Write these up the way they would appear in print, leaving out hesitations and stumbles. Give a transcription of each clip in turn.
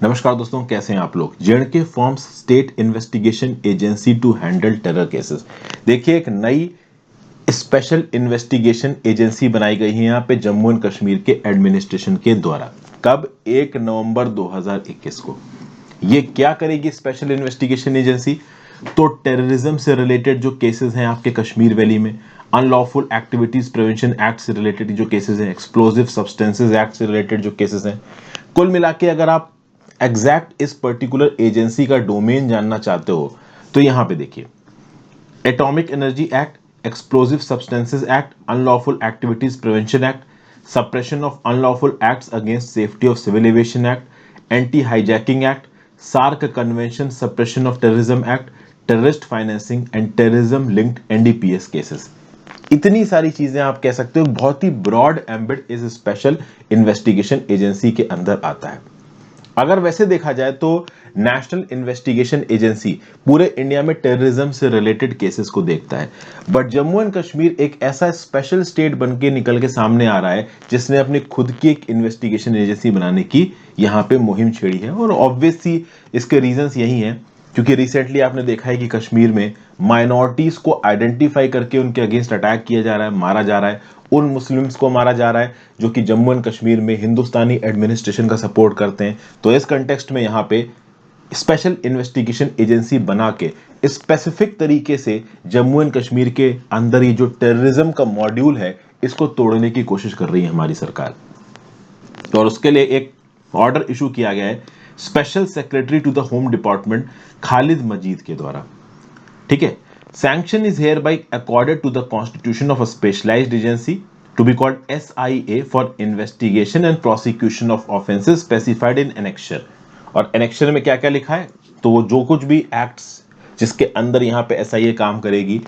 नमस्कार दोस्तों, कैसे हैं आप लोग। J and K forms state investigation agency to handle terror cases. देखिए, एक नई स्पेशल इन्वेस्टिगेशन एजेंसी बनाई गई है यहाँ पे जम्मू एंड कश्मीर के एडमिनिस्ट्रेशन के द्वारा। कब? 1 नवंबर 2021 को। ये क्या करेगी स्पेशल इन्वेस्टिगेशन एजेंसी? तो टेररिज्म से रिलेटेड जो केसेस हैं आपके कश्मीर वैली में, अनलॉफुल एक्टिविटीज प्रिवेंशन एक्ट से रिलेटेड जो केसेस हैं, एक्सप्लोजिव सब्सटेंसेस एक्ट से रिलेटेड जो केसेस हैं, कुल मिला के अगर आप एग्जैक्ट इस पर्टिकुलर एजेंसी का डोमेन जानना चाहते हो तो यहां पे देखिए, atomic energy act, explosive substances act, unlawful activities prevention act, suppression of unlawful acts against safety of civil aviation act, anti hijacking act, SAARC convention suppression of terrorism act, terrorist financing and terrorism linked NDPS cases. इतनी सारी चीजें आप कह सकते हो, बहुत ही broad ambit इस स्पेशल इन्वेस्टिगेशन एजेंसी के अंदर आता है। अगर वैसे देखा जाए तो नेशनल इन्वेस्टिगेशन एजेंसी पूरे इंडिया में टेररिज्म से रिलेटेड केसेस को देखता है, बट जम्मू एंड कश्मीर एक ऐसा स्पेशल स्टेट बन के निकल के सामने आ रहा है जिसने अपनी खुद की एक इन्वेस्टिगेशन एजेंसी बनाने की यहां पे मुहिम छेड़ी है। और ऑब्वियसली इसके रीजंस यही हैं क्योंकि रिसेंटली आपने देखा है कि कश्मीर में माइनॉरिटीज को आइडेंटिफाई करके उनके अगेंस्ट अटैक किया जा रहा है, मारा जा रहा है, उन मुस्लिम्स को मारा जा रहा है जो कि जम्मू एंड कश्मीर में हिंदुस्तानी एडमिनिस्ट्रेशन का सपोर्ट करते हैं। तो इस कंटेक्स्ट में यहाँ पे स्पेशल इन्वेस्टिगेशन एजेंसी बना के स्पेसिफिक तरीके से जम्मू एंड कश्मीर के अंदर ये जो टेररिज्म का मॉड्यूल है इसको तोड़ने की कोशिश कर रही है हमारी सरकार। और उसके लिए एक ऑर्डर इशू किया गया है special secretary to the home department Khalid Majid के द्वारा। ठीक है, sanction is hereby accorded to the constitution of a specialized agency to be called SIA for investigation and prosecution of offenses specified in annexure। और annexure में क्या क्या लिखा है, तो वो जो कुछ भी एक्ट्स जिसके अंदर यहाँ पे SIA काम करेगी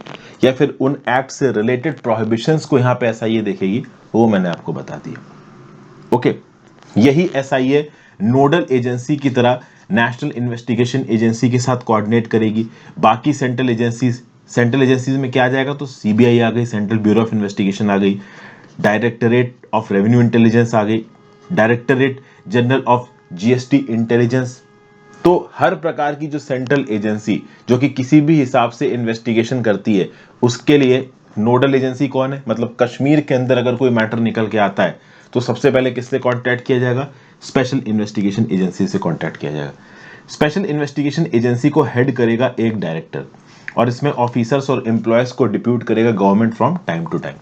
या फिर उन एक्ट से रिलेटेड प्रोहिबिशंस को यहाँ पे SIA देखेगी, वो मैंने आपको बता दिया। ओके, यही SIA नोडल एजेंसी की तरह नेशनल इन्वेस्टिगेशन एजेंसी के साथ कोऑर्डिनेट करेगी। बाकी सेंट्रल एजेंसीज में क्या आ जाएगा, तो सीबीआई आ गई, सेंट्रल ब्यूरो ऑफ इन्वेस्टिगेशन आ गई, डायरेक्टरेट ऑफ रेवेन्यू इंटेलिजेंस आ गई, directorate general of GST intelligence. तो हर प्रकार की जो सेंट्रल एजेंसी जो कि किसी भी हिसाब से इन्वेस्टिगेशन करती है उसके लिए नोडल एजेंसी कौन है, मतलब कश्मीर के अंदर अगर कोई मैटर निकल के आता है तो सबसे पहले किससे कांटेक्ट किया जाएगा, स्पेशल इन्वेस्टिगेशन एजेंसी से कांटेक्ट किया जाएगा। स्पेशल इन्वेस्टिगेशन एजेंसी को हेड करेगा एक डायरेक्टर और इसमें ऑफिसर्स और एम्प्लॉयज को डिप्यूट करेगा government from time to time.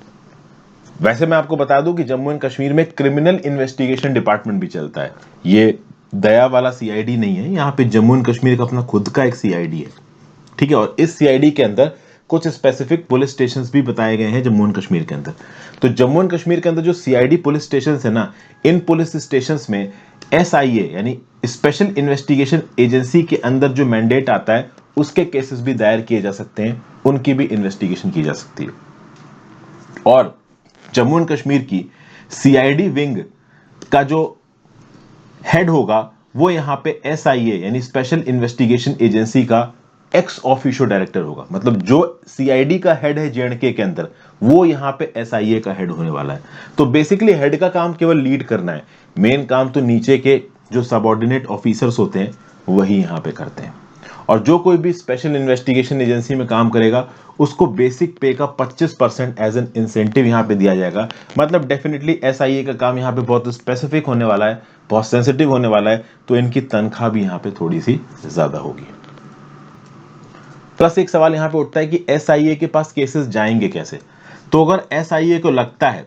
वैसे मैं आपको बता दूं कि जम्मू एंड कश्मीर में क्रिमिनल इन्वेस्टिगेशन डिपार्टमेंट भी चलता है। ये दया वाला सीआईडी नहीं है, यहाँ पे जम्मू एंड कश्मीर का अपना खुद का एक सीआईडी है। ठीक है, और इस सीआईडी के अंदर कुछ स्पेसिफिक पुलिस स्टेशंस भी बताए गए हैं जम्मू एंड कश्मीर के अंदर। तो जम्मू एंड कश्मीर के अंदर जो सीआईडी पुलिस स्टेशंस है ना, इन पुलिस स्टेशंस में एसआईए यानी स्पेशल इन्वेस्टिगेशन एजेंसी के अंदर जो मैंडेट आता है उसके केसेस भी दायर किए जा सकते हैं, उनकी भी इन्वेस्टिगेशन की जा सकती है। और जम्मू एंड कश्मीर की सीआईडी विंग का जो हेड होगा वो यहां पे एसआईए यानी स्पेशल इन्वेस्टिगेशन एजेंसी का एक्स ऑफिशियो डायरेक्टर होगा। मतलब जो सीआईडी का हेड है जेएंडके के अंदर वो यहां पे एसआईए का हेड होने वाला है। तो बेसिकली हेड का काम केवल लीड करना है, मेन काम तो नीचे के जो सबऑर्डिनेट ऑफिसर्स होते हैं वही यहां पे करते हैं। और जो कोई भी स्पेशल इन्वेस्टिगेशन एजेंसी में काम करेगा उसको बेसिक पे का 25% एज एन इंसेंटिव यहां पे दिया जाएगा। मतलब डेफिनेटली एसआईए का काम यहां पे बहुत स्पेसिफिक होने वाला है, बहुत सेंसिटिव होने वाला है, तो इनकी तनख्वाह भी यहां पे थोड़ी सी ज्यादा होगी। प्लस एक सवाल यहां पे उठता है कि एसआईए के पास केसेस जाएंगे कैसे। तो अगर एसआईए को लगता है,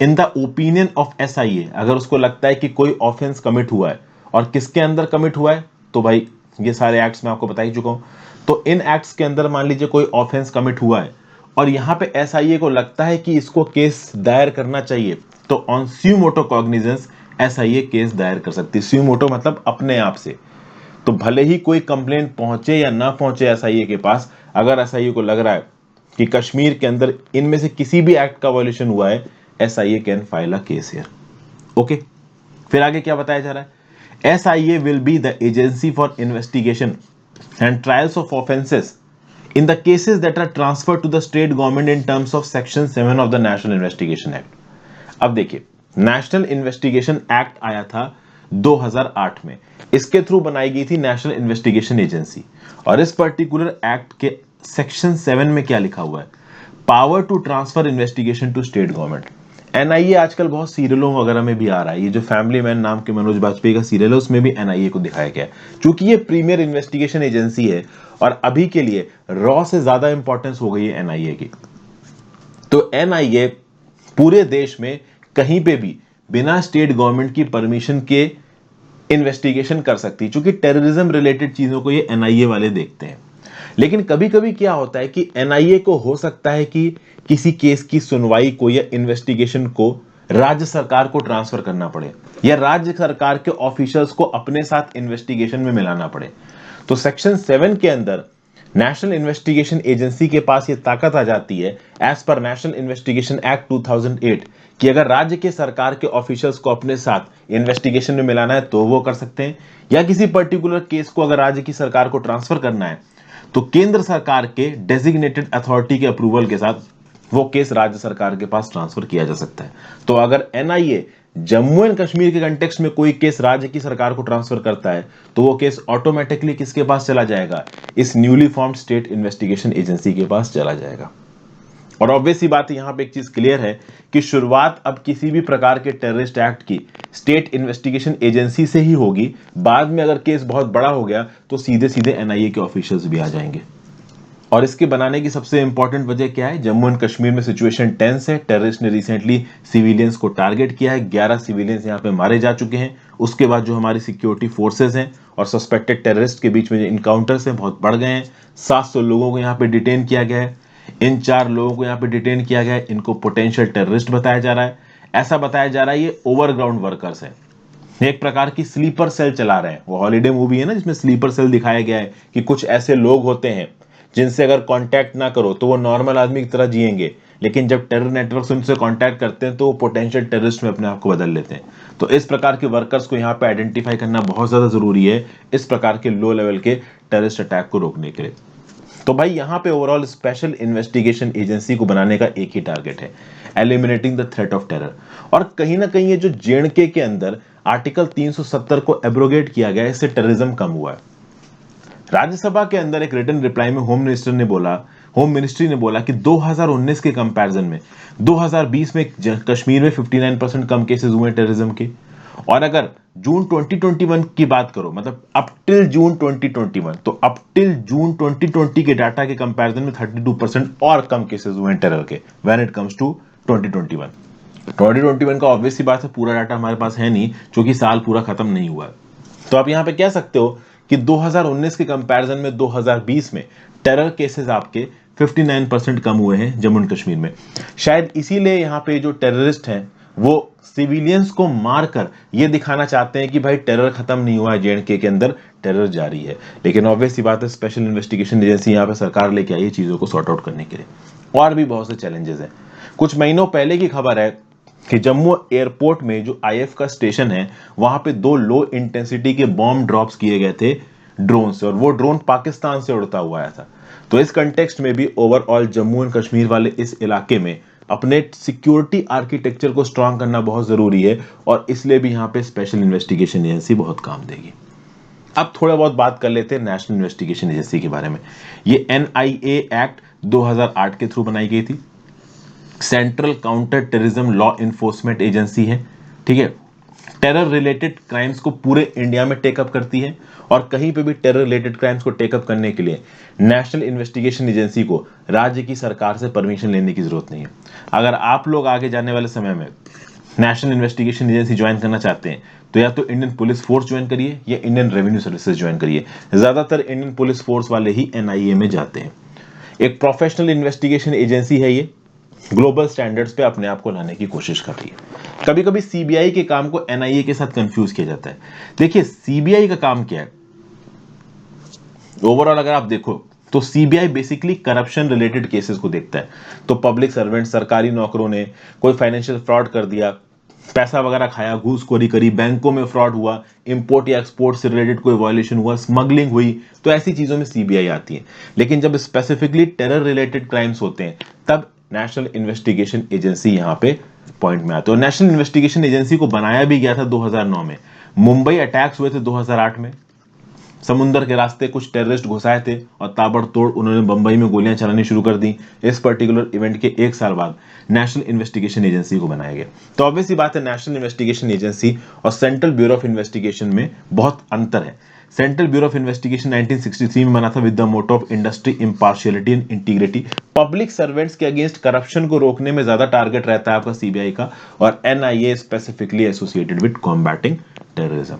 in the opinion of SIA, अगर उसको लगता है कि कोई ऑफेंस कमिट हुआ है और किसके अंदर कमिट हुआ है, तो भाई ये सारे एक्ट्स मैं आपको बता ही चुका हूं। तो इन एक्ट्स के अंदर मान लीजिए कोई ऑफेंस कमिट हुआ है और यहां पे एसआईए को लगता है कि इसको केस दायर करना चाहिए, तो on suo motu cognizance SIA case दायर कर सकती है। स्यूमोटो मतलब अपने आप से। तो भले ही कोई कंप्लेंट पहुंचे या ना पहुंचे एसआईए के पास, अगर एसआईए को लग रहा है कि कश्मीर के अंदर इनमें से किसी भी एक्ट का वायलेशन हुआ है, SIA can file a case here. Okay, फिर आगे क्या बताया जा रहा है, SIA will be the agency for investigation and trials of offences in the cases that are transferred to the state government in terms of Section 7 of the National Investigation Act। अब देखिए, national investigation act आया था 2008 में। इसके through बनाई गई थी national investigation agency. और इस पर्टिकुलर एक्ट के सेक्शन 7 में क्या लिखा हुआ है? Power to transfer investigation to state government. NIA आजकल बहुत सीरियलों वगैरह में भी आ रहा है। ये जो फैमिली मैन नाम के मनोज बाजपेयी का सीरियल है उसमें भी एनआईए को दिखाया गया है। क्योंकि ये प्रीमियर इन्वेस्टिगेशन एजेंसी है और अभी के लिए रॉ से ज्यादा इंपॉर्टेंस हो गई है एनआईए की। तो एनआईए पूरे देश में कहीं पे भी बिना स्टेट गवर्नमेंट की परमिशन के इन्वेस्टिगेशन कर सकती है, क्योंकि टेररिज्म रिलेटेड चीजों को ये एनआईए वाले देखते हैं। लेकिन कभी कभी क्या होता है कि एनआईए को हो सकता है कि किसी केस की सुनवाई को या इन्वेस्टिगेशन को राज्य सरकार को ट्रांसफर करना पड़े या राज्य सरकार के ऑफिसर्स को अपने साथ इन्वेस्टिगेशन में मिलाना पड़े। तो सेक्शन 7 के अंदर नेशनल इन्वेस्टिगेशन एजेंसी के पास यह ताकत आ जाती है as per national investigation act 2008 कि अगर राज्य के सरकार के ऑफिसर्स को अपने साथ इन्वेस्टिगेशन में मिलाना है तो वो कर सकते हैं, या किसी पर्टिकुलर केस को अगर राज्य की सरकार को ट्रांसफर करना है तो केंद्र सरकार के डेजिग्नेटेड अथॉरिटी के अप्रूवल के साथ वो केस राज्य सरकार के पास ट्रांसफर किया जा सकता है। तो अगर एनआईए जम्मू एंड कश्मीर के कंटेक्स्ट में कोई केस राज्य की सरकार को ट्रांसफर करता है तो वो केस ऑटोमेटिकली किसके पास चला जाएगा? इस newly formed state investigation agency के पास चला जाएगा। और ऑब्वियस ही बात है, यहां पे एक चीज क्लियर है कि शुरुआत अब किसी भी प्रकार के टेररिस्ट एक्ट की स्टेट इन्वेस्टिगेशन एजेंसी से ही होगी। बाद में अगर केस बहुत बड़ा हो गया तो सीधे सीधे एनआईए के ऑफिसर्स भी आ जाएंगे। और इसके बनाने की सबसे इंपॉर्टेंट वजह क्या है? जम्मू एंड कश्मीर में सिचुएशन टेंस है। टेररिस्ट ने रिसेंटली सिविलियंस को टारगेट किया है। 11 सिविलियंस यहां पे मारे जा चुके हैं। उसके बाद जो हमारी सिक्योरिटी फोर्सेस हैं और सस्पेक्टेड टेररिस्ट के बीच में जो इनकाउंटर्स हैं बहुत बढ़ गए हैं। 700 लोगों को यहां पे डिटेन किया गया है। इन 4 लोगों को यहां पे डिटेन किया गया है। इनको पोटेंशियल टेररिस्ट बताया जा रहा है। ऐसा बताया जा रहा है ये ओवरग्राउंड वर्कर्स हैं, एक प्रकार की स्लीपर सेल चला रहे हैं। वो हॉलीडे मूवी है ना जिसमें स्लीपर सेल दिखाया गया है कि कुछ ऐसे लोग होते हैं जिनसे अगर कांटेक्ट ना करो तो वो नॉर्मल आदमी की तरह जिएंगे, लेकिन जब टेरर नेटवर्क उनसे कांटेक्ट करते हैं तो वो पोटेंशियल टेररिस्ट में अपने आप को बदल लेते हैं। तो इस प्रकार के वर्कर्स को यहाँ पे आइडेंटिफाई करना बहुत ज्यादा जरूरी है इस प्रकार के लो लेवल के टेररिस्ट अटैक को रोकने के लिए। तो भाई यहाँ पे ओवरऑल स्पेशल इन्वेस्टिगेशन एजेंसी को बनाने का एक ही टारगेट है, eliminating the threat of terror. और कहीं ना कहीं ये जो जेएंडके के अंदर आर्टिकल 370 को एब्रोगेट किया गया है, इससे टेररिज्म कम हुआ है। राज्यसभा के अंदर एक रिटन रिप्लाई में होम मिनिस्ट्री ने बोला कि 2019 के कंपैरिजन में 2020 में कश्मीर में 59% कम केसेस हुए टेररिज्म के। और अगर जून 2021 की बात करो, मतलब अप टिल जून 2021, तो अप टिल जून 2020 के डाटा के कंपैरिजन में 32% और कम केसेस हुए हैं टेरर के व्हेन इट कम्स टू 2021। 2021 का ऑब्वियस सी बात है पूरा डाटा हमारे पास है नहीं, क्योंकि साल पूरा खत्म नहीं हुआ है। तो आप यहां पे कह सकते हो कि 2019 के कंपैरिजन में 2020 में टेरर केसेस आपके 59% कम हुए हैं जम्मू एंड कश्मीर में। शायद इसीलिए यहाँ पे जो टेररिस्ट हैं वो सिविलियंस को मारकर ये दिखाना चाहते हैं कि भाई टेरर खत्म नहीं हुआ है, जेएंडके के अंदर टेरर जारी है। लेकिन ऑब्वियस सी बात है स्पेशल इन्वेस्टिगेशन एजेंसी यहाँ पे सरकार लेके आई है चीजों को सॉर्ट आउट करने के लिए। और भी बहुत से चैलेंजेस हैं। कुछ महीनों पहले की खबर है कि जम्मू एयरपोर्ट में जो आईएफ का स्टेशन है वहां पे 2 लो इंटेंसिटी के बॉम्ब ड्रॉप्स किए गए थे ड्रोन से, और वो ड्रोन पाकिस्तान से उड़ता हुआ आया था। तो इस कंटेक्स्ट में भी ओवरऑल जम्मू एंड कश्मीर वाले इस इलाके में अपने सिक्योरिटी आर्किटेक्चर को स्ट्रांग करना बहुत जरूरी है, और इसलिए भी यहां पे स्पेशल इन्वेस्टिगेशन एजेंसी बहुत काम देगी। अब थोड़ा बहुत बात कर लेते हैं नेशनल इन्वेस्टिगेशन एजेंसी के बारे में। ये एनआईए एक्ट 2008 के थ्रू बनाई गई थी। Central counter terrorism law enforcement agency है, ठीक है। टेरर रिलेटेड क्राइम्स को पूरे इंडिया में टेकअप करती है, और कहीं पे भी टेरर रिलेटेड क्राइम्स को टेकअप करने के लिए नेशनल इन्वेस्टिगेशन एजेंसी को राज्य की सरकार से परमिशन लेने की जरूरत नहीं है। अगर आप लोग आगे जाने वाले समय में नेशनल इन्वेस्टिगेशन एजेंसी ज्वाइन करना चाहते हैं तो या तो इंडियन पुलिस फोर्स ज्वाइन करिए या इंडियन रेवेन्यू सर्विसेज ज्वाइन करिए। ज्यादातर इंडियन पुलिस फोर्स वाले ही एनआईए में जाते हैं। एक प्रोफेशनल इन्वेस्टिगेशन एजेंसी है ये, ग्लोबल स्टैंडर्ड्स पे अपने आप को लाने की कोशिश कर रही है। कभी कभी सीबीआई के काम को एनआईए के साथ कंफ्यूज किया जाता है। देखिए सीबीआई का काम क्या है ओवरऑल अगर आप देखो तो CBI basically corruption related cases को देखता है। तो पब्लिक सर्वेंट, सरकारी नौकरों ने कोई फाइनेंशियल फ्रॉड कर दिया, पैसा वगैरह खाया, घूसखोरी करी, बैंकों में फ्रॉड हुआ, इंपोर्ट या एक्सपोर्ट से रिलेटेड कोई वायलेशन हुआ, स्मगलिंग हुई, तो ऐसी चीजों में सीबीआई आती है। लेकिन जब स्पेसिफिकली टेरर रिलेटेड क्राइम्स होते हैं तब नेशनल इन्वेस्टिगेशन एजेंसी यहां पे पॉइंट में आते हैं। और नेशनल इन्वेस्टिगेशन एजेंसी को बनाया भी गया था 2009 में। मुंबई अटैक्स हुए थे 2008 में, समुंदर के रास्ते कुछ टेररिस्ट घुसाए थे और ताबड़तोड़ उन्होंने बंबई में गोलियां चलानी शुरू कर दी। इस पर्टिकुलर इवेंट के एक साल बाद नेशनल इन्वेस्टिगेशन एजेंसी को बनाया गया। तो ऑब्वियसली बात है, नेशनल इन्वेस्टिगेशन एजेंसी और सेंट्रल ब्यूरो ऑफ इन्वेस्टिगेशन में बहुत अंतर है। सेंट्रल ब्यूरो ऑफ इन्वेस्टिगेशन 1963 में बना था with the motto of industry, impartiality and integrity. Public servants के अगेंस्ट करप्शन को रोकने में ज्यादा टारगेट रहता है आपका सीबीआई का, और NIA specifically associated with combating terrorism.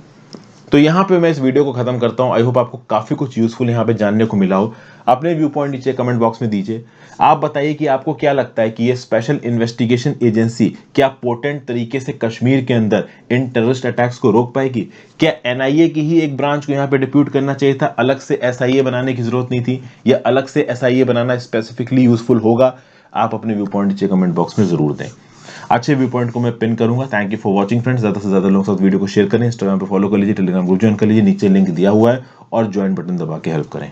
तो यहाँ पे मैं इस वीडियो को खत्म करता हूँ। आई होप आपको काफी कुछ यूजफुल यहाँ पे जानने को मिला हो। अपने व्यू पॉइंट नीचे कमेंट बॉक्स में दीजिए। आप बताइए कि आपको क्या लगता है कि ये स्पेशल इन्वेस्टिगेशन एजेंसी क्या पोटेंट तरीके से कश्मीर के अंदर इन टेररिस्ट अटैक्स को रोक पाएगी? क्या एनआईए की ही एक ब्रांच को यहाँ पे डिप्यूट करना चाहिए था, अलग से एसआईए बनाने की जरूरत नहीं थी, या अलग से एसआईए बनाना स्पेसिफिकली यूजफुल होगा? आप अपने व्यू पॉइंट नीचे कमेंट बॉक्स में जरूर दें। अच्छे व्यू पॉइंट को मैं पिन करूंगा। Thank you for watching friends. ज्यादा से ज्यादा लोगों के साथ वीडियो को शेयर करें, इंस्टाग्राम पे फॉलो कर लीजिए, टेलीग्राम ग्रुप ज्वाइन कर लीजिए, नीचे लिंक दिया हुआ है, और ज्वाइन बटन दबा के हेल्प करें।